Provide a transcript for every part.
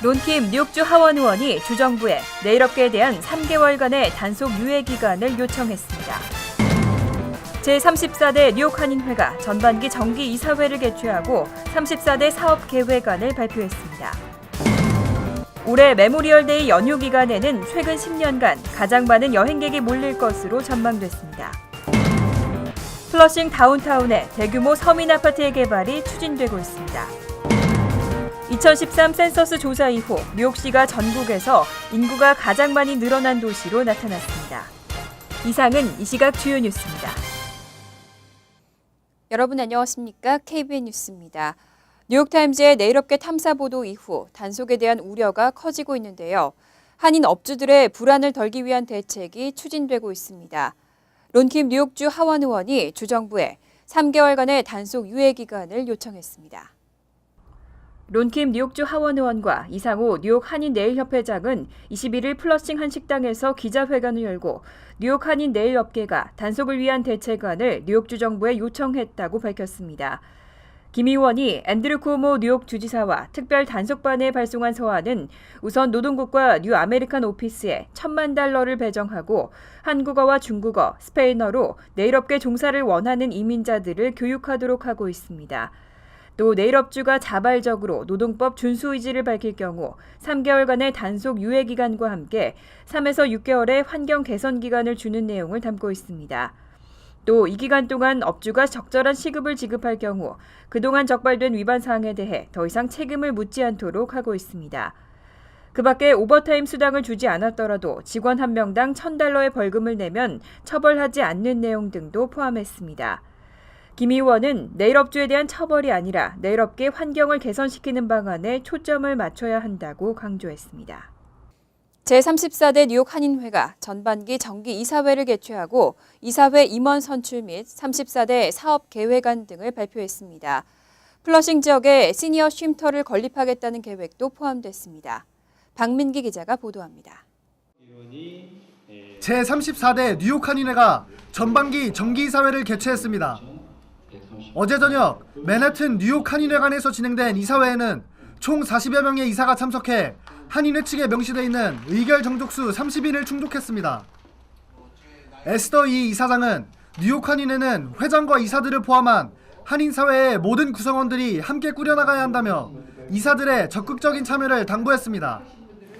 론킴 뉴욕주 하원 의원이 주정부에 내일 업계에 대한 3개월간의 단속 유예 기간을 요청했습니다. 제34대 뉴욕 한인회가 전반기 정기 이사회를 개최하고 34대 사업계획안을 발표했습니다. 올해 메모리얼데이 연휴 기간에는 최근 10년간 가장 많은 여행객이 몰릴 것으로 전망됐습니다. 플러싱 다운타운에 대규모 서민 아파트의 개발이 추진되고 있습니다. 2013 센서스 조사 이후 뉴욕시가 전국에서 인구가 가장 많이 늘어난 도시로 나타났습니다. 이상은 이 시각 주요 뉴스입니다. 여러분 안녕하십니까? KBN 뉴스입니다. 뉴욕타임즈의 내일 업계 탐사 보도 이후 단속에 대한 우려가 커지고 있는데요. 한인 업주들의 불안을 덜기 위한 대책이 추진되고 있습니다. 론킴 뉴욕주 하원 의원이 주정부에 3개월간의 단속 유예 기간을 요청했습니다. 론킴 뉴욕주 하원 의원과 이상호 뉴욕 한인 네일협회장은 21일 플러싱 한 식당에서 기자회견을 열고 뉴욕 한인 네일업계가 단속을 위한 대책안을 뉴욕주 정부에 요청했다고 밝혔습니다. 김 의원이 앤드류 쿠오모 뉴욕 주지사와 특별 단속반에 발송한 서한은 우선 노동국과 뉴 아메리칸 오피스에 $10,000,000를 배정하고 한국어와 중국어, 스페인어로 네일업계 종사를 원하는 이민자들을 교육하도록 하고 있습니다. 또 네일업주가 자발적으로 노동법 준수 의지를 밝힐 경우 3개월간의 단속 유예 기간과 함께 3에서 6개월의 환경 개선 기간을 주는 내용을 담고 있습니다. 또 이 기간 동안 업주가 적절한 시급을 지급할 경우 그동안 적발된 위반 사항에 대해 더 이상 책임을 묻지 않도록 하고 있습니다. 그 밖에 오버타임 수당을 주지 않았더라도 직원 한 명당 $1,000의 벌금을 내면 처벌하지 않는 내용 등도 포함했습니다. 김 의원은 네일업주에 대한 처벌이 아니라 네일업계 환경을 개선시키는 방안에 초점을 맞춰야 한다고 강조했습니다. 제34대 뉴욕 한인회가 전반기 정기 이사회를 개최하고 이사회 임원 선출 및 34대 사업계획안 등을 발표했습니다. 플러싱 지역에 시니어 쉼터를 건립하겠다는 계획도 포함됐습니다. 박민기 기자가 보도합니다. 제34대 뉴욕 한인회가 전반기 정기이사회를 개최했습니다. 어제 저녁 맨해튼 뉴욕 한인회관에서 진행된 이사회에는 총 40여 명의 이사가 참석해 한인회 측에 명시돼 있는 의결 정족수 30인을 충족했습니다. 에스더 이 이사장은 뉴욕 한인회는 회장과 이사들을 포함한 한인사회의 모든 구성원들이 함께 꾸려나가야 한다며 이사들의 적극적인 참여를 당부했습니다.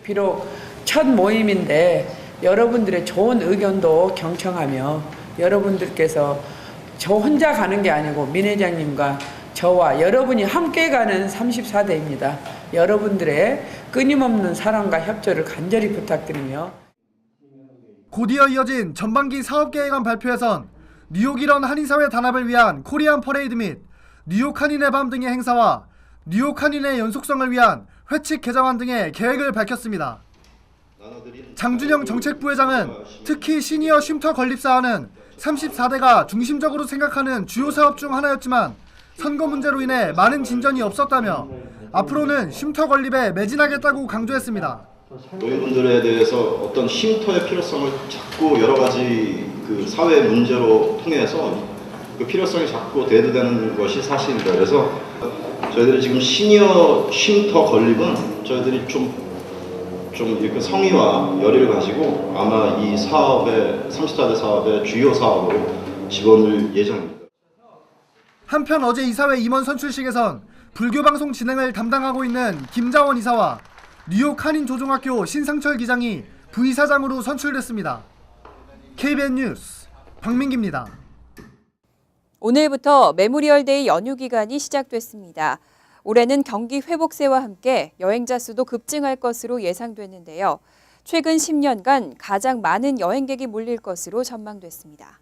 비록 첫 모임인데 여러분들의 좋은 의견도 경청하며 여러분들께서 저 혼자 가는 게 아니고 민 회장님과 저와 여러분이 함께 가는 34대입니다. 여러분들의 끊임없는 사랑과 협조를 간절히 부탁드리며 곧이어 이어진 전반기 사업계획안 발표에선 뉴욕 일원 한인사회 단합을 위한 코리안 퍼레이드 및 뉴욕 한인의 밤 등의 행사와 뉴욕 한인의 연속성을 위한 회칙 개정안 등의 계획을 밝혔습니다. 장준영 정책부회장은 특히 시니어 쉼터 건립 사안은 34대가 중심적으로 생각하는 주요 사업 중 하나였지만 선거 문제로 인해 많은 진전이 없었다며 앞으로는 쉼터 건립에 매진하겠다고 강조했습니다. 노인분들에 대해서 어떤 쉼터의 필요성을 자꾸 여러 가지 그 사회 문제로 통해서 그 필요성이 자꾸 대두되는 것이 사실입니다. 그래서 저희들이 지금 시니어 쉼터 건립은 저희들이 좀 이렇게 성의와 열의를 가지고 아마 이 사업의 34대 사업의 주요 사업으로 집어넣을 예정입니다. 한편 어제 이사회 임원 선출식에선 불교방송 진행을 담당하고 있는 김자원 이사와 뉴욕 한인조종학교 신상철 기장이 부이사장으로 선출됐습니다. KBN 뉴스 박민기입니다. 오늘부터 메모리얼데이 연휴 기간이 시작됐습니다. 올해는 경기 회복세와 함께 여행자 수도 급증할 것으로 예상됐는데요. 최근 10년간 가장 많은 여행객이 몰릴 것으로 전망됐습니다.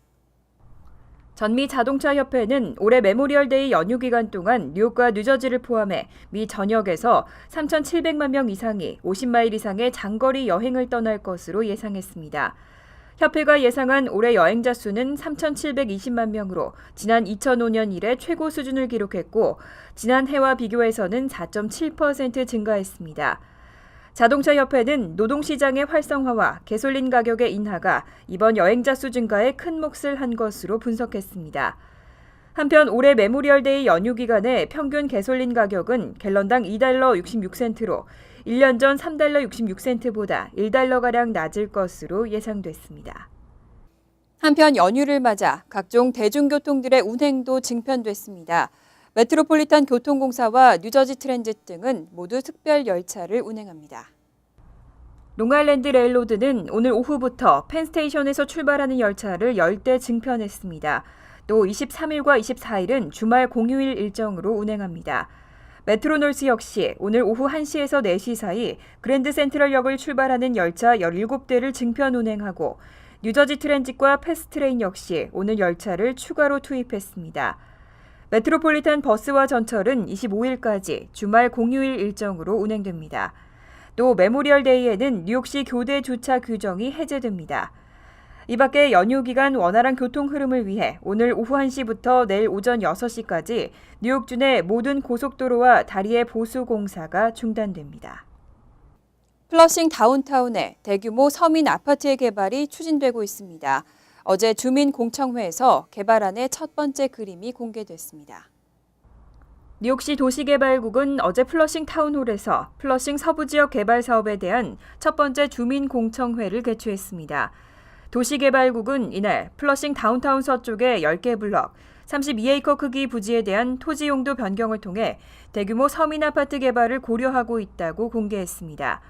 전미 자동차협회는 올해 메모리얼데이 연휴 기간 동안 뉴욕과 뉴저지를 포함해 미 전역에서 3,700만 명 이상이 50마일 이상의 장거리 여행을 떠날 것으로 예상했습니다. 협회가 예상한 올해 여행자 수는 3,720만 명으로 지난 2005년 이래 최고 수준을 기록했고 지난해와 비교해서는 4.7% 증가했습니다. 자동차협회는 노동시장의 활성화와 개솔린 가격의 인하가 이번 여행자 수 증가에 큰 몫을 한 것으로 분석했습니다. 한편 올해 메모리얼데이 연휴 기간에 평균 개솔린 가격은 갤런당 $2.66로 1년 전 3달러 66센트보다 1달러가량 낮을 것으로 예상됐습니다. 한편 연휴를 맞아 각종 대중교통들의 운행도 증편됐습니다. 메트로폴리탄 교통공사와 뉴저지 트랜짓 등은 모두 특별 열차를 운행합니다. 롱아일랜드 레일로드는 오늘 오후부터 펜스테이션에서 출발하는 열차를 10대 증편했습니다. 또 23일과 24일은 주말 공휴일 일정으로 운행합니다. 메트로놀스 역시 오늘 오후 1시에서 4시 사이 그랜드 센트럴역을 출발하는 열차 17대를 증편 운행하고 뉴저지 트랜짓과 패스트트레인 역시 오늘 열차를 추가로 투입했습니다. 메트로폴리탄 버스와 전철은 25일까지 주말 공휴일 일정으로 운행됩니다. 또 메모리얼 데이에는 뉴욕시 교대 주차 규정이 해제됩니다. 이 밖에 연휴 기간 원활한 교통 흐름을 위해 오늘 오후 1시부터 내일 오전 6시까지 뉴욕주 내 모든 고속도로와 다리의 보수 공사가 중단됩니다. 플러싱 다운타운에 대규모 서민 아파트의 개발이 추진되고 있습니다. 어제 주민공청회에서 개발안의 첫 번째 그림이 공개됐습니다. 뉴욕시 도시개발국은 어제 플러싱 타운홀에서 플러싱 서부지역 개발 사업에 대한 첫 번째 주민공청회를 개최했습니다. 도시개발국은 이날 플러싱 다운타운 서쪽의 10개 블럭, 32에이커 크기 부지에 대한 토지 용도 변경을 통해 대규모 서민 아파트 개발을 고려하고 있다고 공개했습니다.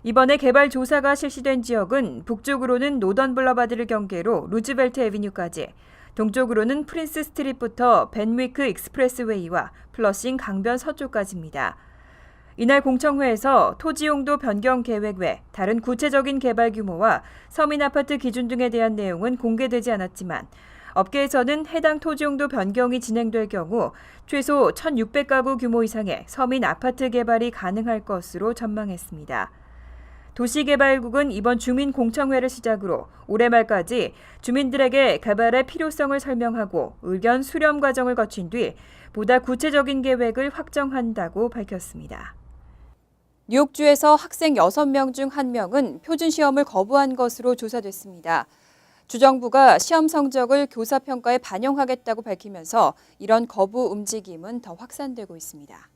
이번에 개발 조사가 실시된 지역은 북쪽으로는 노던 블러바드를 경계로 루즈벨트 애비뉴까지, 동쪽으로는 프린스 스트릿부터 벤위크 익스프레스웨이와 플러싱 강변 서쪽까지입니다. 이날 공청회에서 토지 용도 변경 계획 외 다른 구체적인 개발 규모와 서민 아파트 기준 등에 대한 내용은 공개되지 않았지만 업계에서는 해당 토지 용도 변경이 진행될 경우 최소 1,600가구 규모 이상의 서민 아파트 개발이 가능할 것으로 전망했습니다. 도시개발국은 이번 주민공청회를 시작으로 올해 말까지 주민들에게 개발의 필요성을 설명하고 의견 수렴 과정을 거친 뒤 보다 구체적인 계획을 확정한다고 밝혔습니다. 뉴욕주에서 학생 6명 중 1명은 표준시험을 거부한 것으로 조사됐습니다. 주정부가 시험 성적을 교사평가에 반영하겠다고 밝히면서 이런 거부 움직임은 더 확산되고 있습니다.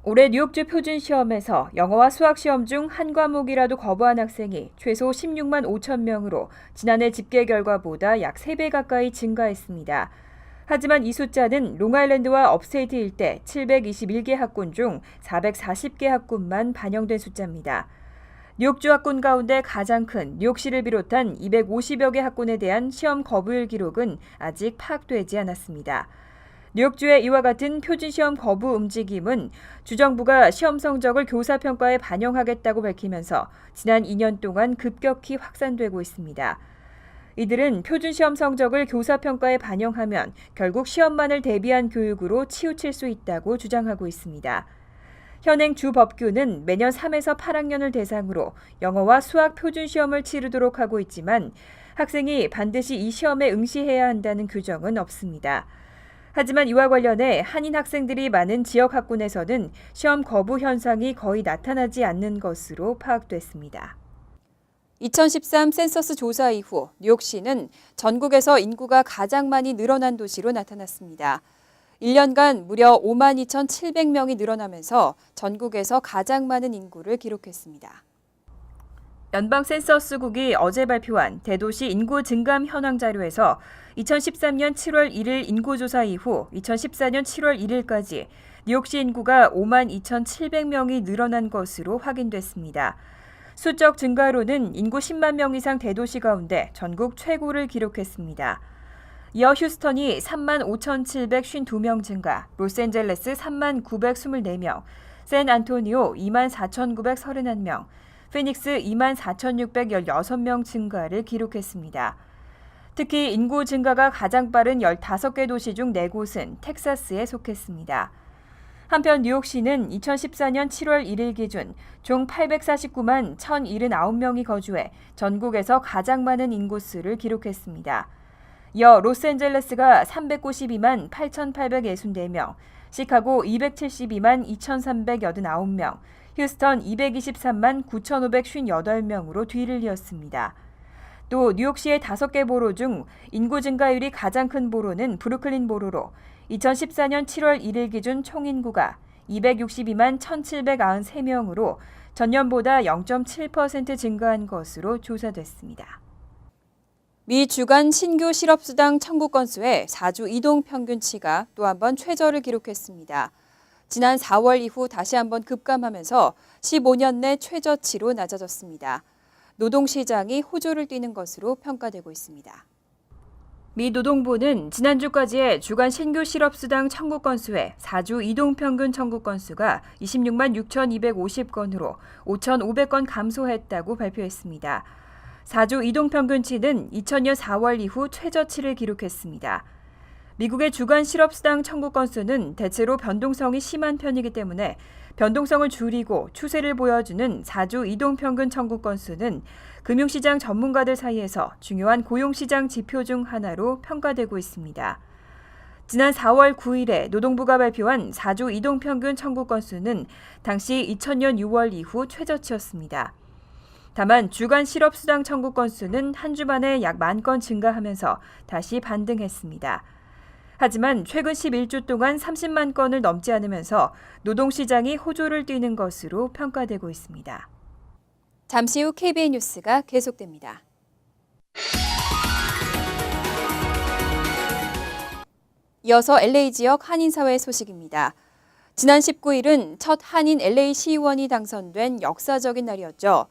올해 뉴욕주 표준시험에서 영어와 수학시험 중 한 과목이라도 거부한 학생이 최소 16만 5천 명으로 지난해 집계 결과보다 약 3배 가까이 증가했습니다. 하지만 이 숫자는 롱아일랜드와 업스테이트 일대 721개 학군 중 440개 학군만 반영된 숫자입니다. 뉴욕주 학군 가운데 가장 큰 뉴욕시를 비롯한 250여 개 학군에 대한 시험 거부율 기록은 아직 파악되지 않았습니다. 뉴욕주의 이와 같은 표준시험 거부 움직임은 주정부가 시험 성적을 교사평가에 반영하겠다고 밝히면서 지난 2년 동안 급격히 확산되고 있습니다. 이들은 표준시험 성적을 교사평가에 반영하면 결국 시험만을 대비한 교육으로 치우칠 수 있다고 주장하고 있습니다. 현행 주 법규는 매년 3에서 8학년을 대상으로 영어와 수학 표준시험을 치르도록 하고 있지만 학생이 반드시 이 시험에 응시해야 한다는 규정은 없습니다. 하지만 이와 관련해 한인 학생들이 많은 지역 학군에서는 시험 거부 현상이 거의 나타나지 않는 것으로 파악됐습니다. 2013 센서스 조사 이후 뉴욕시는 전국에서 인구가 가장 많이 늘어난 도시로 나타났습니다. 1년간 무려 5만 2,700명이 늘어나면서 전국에서 가장 많은 인구를 기록했습니다. 연방 센서스국이 어제 발표한 대도시 인구 증감 현황 자료에서 2013년 7월 1일 인구조사 이후 2014년 7월 1일까지 뉴욕시 인구가 5만 2,700명이 늘어난 것으로 확인됐습니다. 수적 증가로는 인구 10만 명 이상 대도시 가운데 전국 최고를 기록했습니다. 이어 휴스턴이 3만 5,752명 증가, 로스앤젤레스 3만 924명, 샌안토니오 2만 4,931명, 피닉스 2만 4,616명 증가를 기록했습니다. 특히 인구 증가가 가장 빠른 15개 도시 중 4곳은 텍사스에 속했습니다. 한편 뉴욕시는 2014년 7월 1일 기준 총 849만 1,079명이 거주해 전국에서 가장 많은 인구수를 기록했습니다. 이어 로스앤젤레스가 392만 8,864명, 시카고 272만 2,389명, 휴스턴 223만 9,558명으로 뒤를 이었습니다. 또 뉴욕시의 5개 보로 중 인구 증가율이 가장 큰 보로는 브루클린 보로로 2014년 7월 1일 기준 총인구가 262만 1,793명으로 전년보다 0.7% 증가한 것으로 조사됐습니다. 미 주간 신규 실업수당 청구 건수의 4주 이동 평균치가 또 한 번 최저를 기록했습니다. 지난 4월 이후 다시 한번 급감하면서 15년 내 최저치로 낮아졌습니다. 노동시장이 호조를 띠는 것으로 평가되고 있습니다. 미 노동부는 지난주까지의 주간 신규 실업수당 청구 건수의 4주 이동평균 청구 건수가 26만 6,250건으로 5,500건 감소했다고 발표했습니다. 4주 이동평균치는 2000년 4월 이후 최저치를 기록했습니다. 미국의 주간 실업수당 청구 건수는 대체로 변동성이 심한 편이기 때문에 변동성을 줄이고 추세를 보여주는 4주 이동평균 청구 건수는 금융시장 전문가들 사이에서 중요한 고용시장 지표 중 하나로 평가되고 있습니다. 지난 4월 9일에 노동부가 발표한 4주 이동평균 청구 건수는 당시 2000년 6월 이후 최저치였습니다. 다만 주간 실업수당 청구 건수는 한 주 만에 약 10,000건 증가하면서 다시 반등했습니다. 하지만 최근 11주 동안 30만 건을 넘지 않으면서 노동시장이 호조를 띠는 것으로 평가되고 있습니다. 잠시 후 KBN 뉴스가 계속됩니다. 이어서 LA 지역 한인사회 소식입니다. 지난 19일은 첫 한인 LA 시의원이 당선된 역사적인 날이었죠.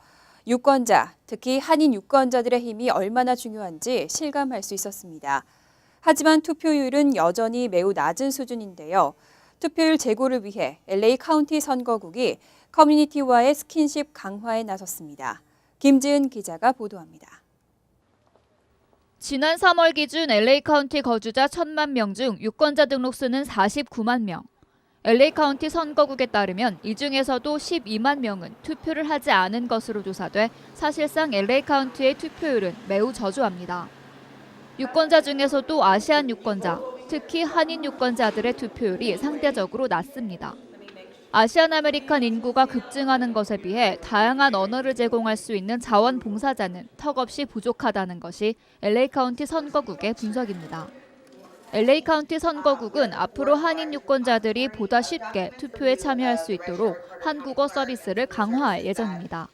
유권자, 특히 한인 유권자들의 힘이 얼마나 중요한지 실감할 수 있었습니다. 하지만 투표율은 여전히 매우 낮은 수준인데요. 투표율 제고를 위해 LA 카운티 선거국이 커뮤니티와의 스킨십 강화에 나섰습니다. 김지은 기자가 보도합니다. 지난 3월 기준 LA 카운티 거주자 1,000만 명 중 유권자 등록수는 49만 명. LA 카운티 선거국에 따르면 이 중에서도 12만 명은 투표를 하지 않은 것으로 조사돼 사실상 LA 카운티의 투표율은 매우 저조합니다. 유권자 중에서도 아시안 유권자, 특히 한인 유권자들의 투표율이 상대적으로 낮습니다. 아시안 아메리칸 인구가 급증하는 것에 비해 다양한 언어를 제공할 수 있는 자원봉사자는 턱없이 부족하다는 것이 LA 카운티 선거국의 분석입니다. LA 카운티 선거국은 앞으로 한인 유권자들이 보다 쉽게 투표에 참여할 수 있도록 한국어 서비스를 강화할 예정입니다.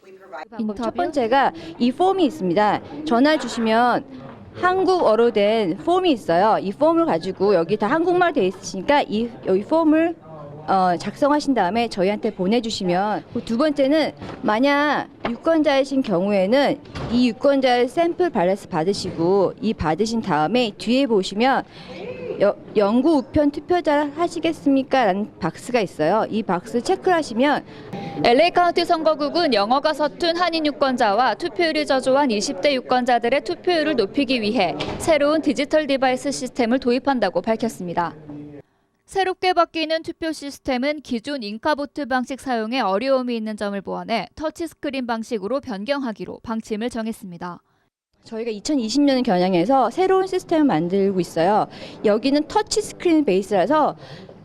첫 번째가 이 폼이 있습니다. 전화 주시면 한국어로 된 폼이 있어요. 이 폼을 가지고 여기 다 한국말 돼 있으니까 여기 폼을 작성하신 다음에 저희한테 보내주시면, 두 번째는 만약 유권자이신 경우에는 이 유권자의 샘플 발렛 받으시고 이 받으신 다음에 뒤에 보시면 영구 우편 투표자 하시겠습니까? 라는 박스가 있어요. 이 박스 체크를 하시면 LA 카운티 선거국은 영어가 서툰 한인 유권자와 투표율이 저조한 20대 유권자들의 투표율을 높이기 위해 새로운 디지털 디바이스 시스템을 도입한다고 밝혔습니다. 새롭게 바뀌는 투표 시스템은 기존 잉카보트 방식 사용에 어려움이 있는 점을 보완해 터치스크린 방식으로 변경하기로 방침을 정했습니다. 저희가 2020년을 겨냥해서 새로운 시스템을 만들고 있어요. 여기는 터치스크린 베이스라서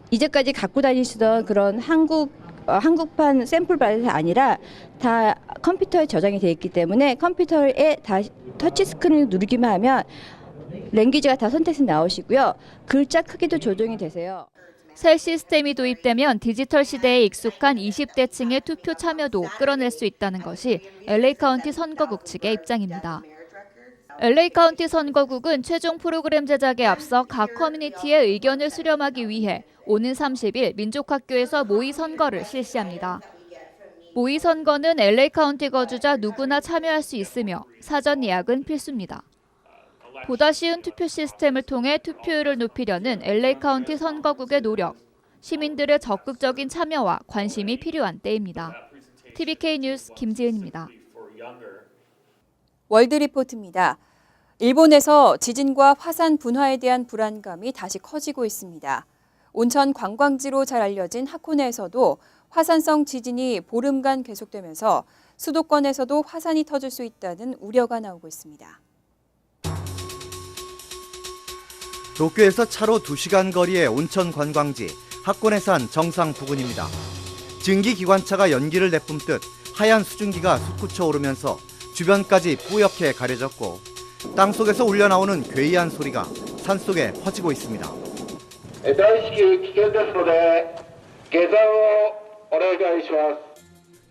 이제까지 갖고 다니시던 그런 한국판 샘플 발렛이 아니라 다 컴퓨터에 저장이 되어 있기 때문에 컴퓨터에 다 터치스크린을 누르기만 하면 랭귀지가 다 선택해서 나오시고요. 글자 크기도 조정이 되세요. 새 시스템이 도입되면 디지털 시대에 익숙한 20대층의 투표 참여도 끌어낼 수 있다는 것이 LA 카운티 선거국 측의 입장입니다. LA 카운티 선거국은 최종 프로그램 제작에 앞서 각 커뮤니티의 의견을 수렴하기 위해 오는 30일 민족학교에서 모의 선거를 실시합니다. 모의 선거는 LA 카운티 거주자 누구나 참여할 수 있으며 사전 예약은 필수입니다. 보다 쉬운 투표 시스템을 통해 투표율을 높이려는 LA 카운티 선거국의 노력, 시민들의 적극적인 참여와 관심이 필요한 때입니다. TVK 뉴스 김지은입니다. 월드리포트입니다. 일본에서 지진과 화산 분화에 대한 불안감이 다시 커지고 있습니다. 온천 관광지로 잘 알려진 하코네에서도 화산성 지진이 보름간 계속되면서 수도권에서도 화산이 터질 수 있다는 우려가 나오고 있습니다. 도쿄에서 차로 2시간 거리의 온천 관광지 하코네산 정상 부근입니다. 증기기관차가 연기를 내뿜듯 하얀 수증기가 솟구쳐 오르면서 주변까지 뿌옇게 가려졌고 땅속에서 울려나오는 괴이한 소리가 산속에 퍼지고 있습니다.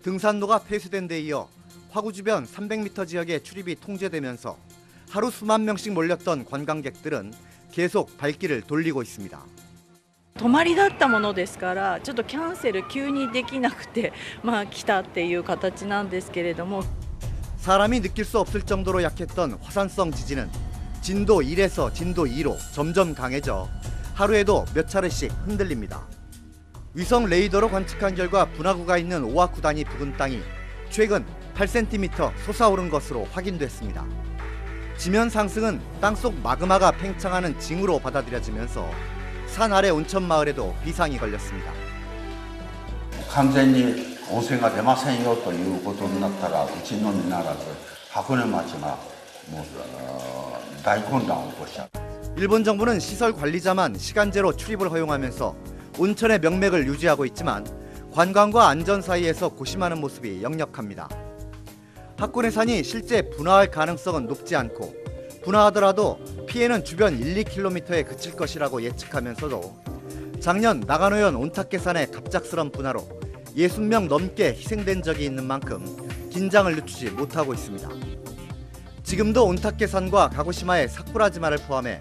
등산로가 폐쇄된 데 이어 화구 주변 300m 지역에 출입이 통제되면서 하루 수만 명씩 몰렸던 관광객들은 계속 발길을 돌리고 있습니다. 泊まりだったものですからちょっとキャンセル急にできなくて来たっていう形なんですけれども 사람이 느낄 수 없을 정도로 약했던 화산성 지진은 진도 1에서 진도 2로 점점 강해져 하루에도 몇 차례씩 흔들립니다. 위성 레이더로 관측한 결과 분화구가 있는 오아쿠단이 부근 땅이 최근 8cm 솟아오른 것으로 확인됐습니다. 지면 상승은 땅속 마그마가 팽창하는 징후로 받아들여지면서 산 아래 온천 마을에도 비상이 걸렸습니다. 完全に温泉が出ませんよということになったらうちのみならず箱根町がもう大混乱を起こしちゃう。 일본 정부는 시설 관리자만 시간제로 출입을 허용하면서 온천의 명맥을 유지하고 있지만 관광과 안전 사이에서 고심하는 모습이 역력합니다. 하코네 산이 실제 분화할 가능성은 높지 않고 분화하더라도 피해는 주변 1-2km에 그칠 것이라고 예측하면서도 작년 나가노현 온타케산의 갑작스런 분화로 60명 넘게 희생된 적이 있는 만큼 긴장을 늦추지 못하고 있습니다. 지금도 온타케산과 가고시마의 사쿠라지마를 포함해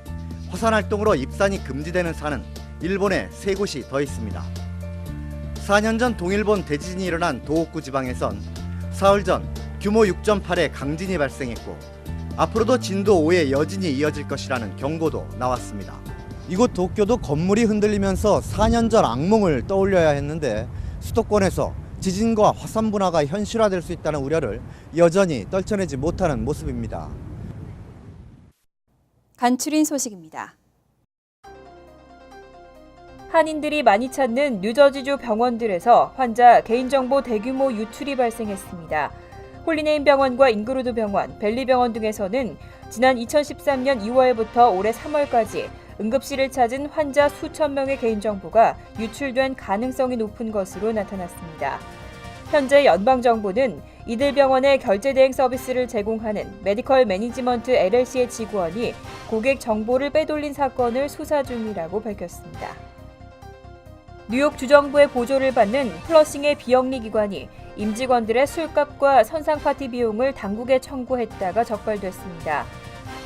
화산 활동으로 입산이 금지되는 산은 일본에 3곳이 더 있습니다. 4년 전 동일본 대지진이 일어난 도호쿠 지방에선 사흘 전 규모 6.8의 강진이 발생했고 앞으로도 진도 5의 여진이 이어질 것이라는 경고도 나왔습니다. 이곳 도쿄도 건물이 흔들리면서 4년 전 악몽을 떠올려야 했는데 수도권에서 지진과 화산 분화가 현실화될 수 있다는 우려를 여전히 떨쳐내지 못하는 모습입니다. 간추린 소식입니다. 한인들이 많이 찾는 뉴저지주 병원들에서 환자 개인정보 대규모 유출이 발생했습니다. 홀리네임 병원과 잉그루드 병원, 벨리 병원 등에서는 지난 2013년 2월부터 올해 3월까지 응급실을 찾은 환자 수천 명의 개인정보가 유출된 가능성이 높은 것으로 나타났습니다. 현재 연방정부는 이들 병원의 결제대행 서비스를 제공하는 메디컬 매니지먼트 LLC의 직원이 고객 정보를 빼돌린 사건을 수사 중이라고 밝혔습니다. 뉴욕 주정부의 보조를 받는 플러싱의 비영리 기관이 임직원들의 술값과 선상파티 비용을 당국에 청구했다가 적발됐습니다.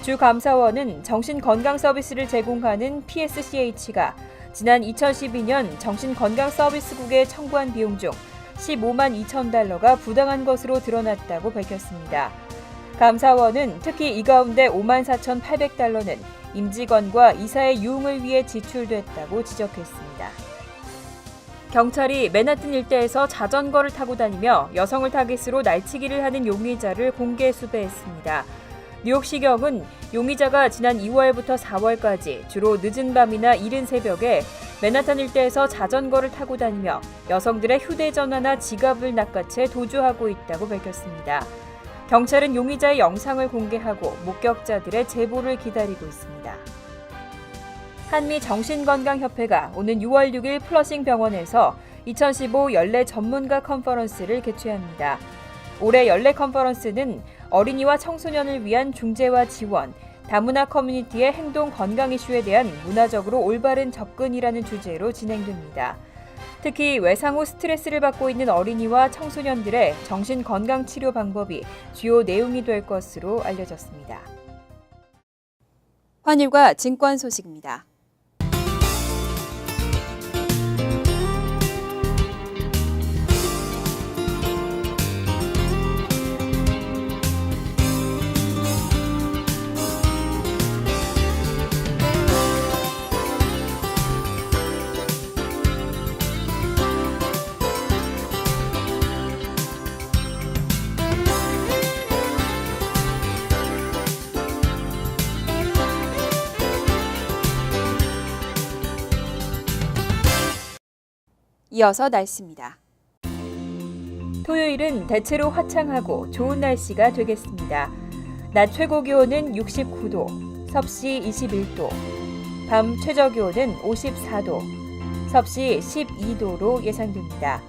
주 감사원은 정신건강 서비스를 제공하는 PSCH가 지난 2012년 정신건강서비스국에 청구한 비용 중 15만 2천 달러가 부당한 것으로 드러났다고 밝혔습니다. 감사원은 특히 이 가운데 5만 4,800달러는 임직원과 이사의 유흥을 위해 지출됐다고 지적했습니다. 경찰이 맨하튼 일대에서 자전거를 타고 다니며 여성을 타깃으로 날치기를 하는 용의자를 공개 수배했습니다. 뉴욕시경은 용의자가 지난 2월부터 4월까지 주로 늦은 밤이나 이른 새벽에 맨하탄 일대에서 자전거를 타고 다니며 여성들의 휴대전화나 지갑을 낚아채 도주하고 있다고 밝혔습니다. 경찰은 용의자의 영상을 공개하고 목격자들의 제보를 기다리고 있습니다. 한미정신건강협회가 오는 6월 6일 플러싱 병원에서 2015 연례 전문가 컨퍼런스를 개최합니다. 올해 연례 컨퍼런스는 어린이와 청소년을 위한 중재와 지원, 다문화 커뮤니티의 행동 건강 이슈에 대한 문화적으로 올바른 접근이라는 주제로 진행됩니다. 특히 외상 후 스트레스를 받고 있는 어린이와 청소년들의 정신건강치료 방법이 주요 내용이 될 것으로 알려졌습니다. 환율과 증권 소식입니다. 이어서 날씨입니다. 토요일은 대체로 화창하고 좋은 날씨가 되겠습니다. 낮 최고 기온은 69도, 섭씨 21도, 밤 최저 기온은 54도, 섭씨 12도로 예상됩니다.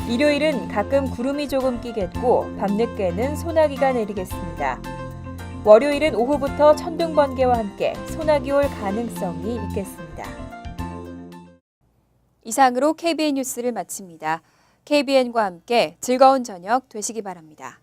일요일은 가끔 구름이 조금 끼겠고 밤늦게는 소나기가 내리겠습니다. 월요일은 오후부터 천둥 번개와 함께 소나기 올 가능성이 있겠습니다. 이상으로 KBN 뉴스를 마칩니다. KBN과 함께 즐거운 저녁 되시기 바랍니다.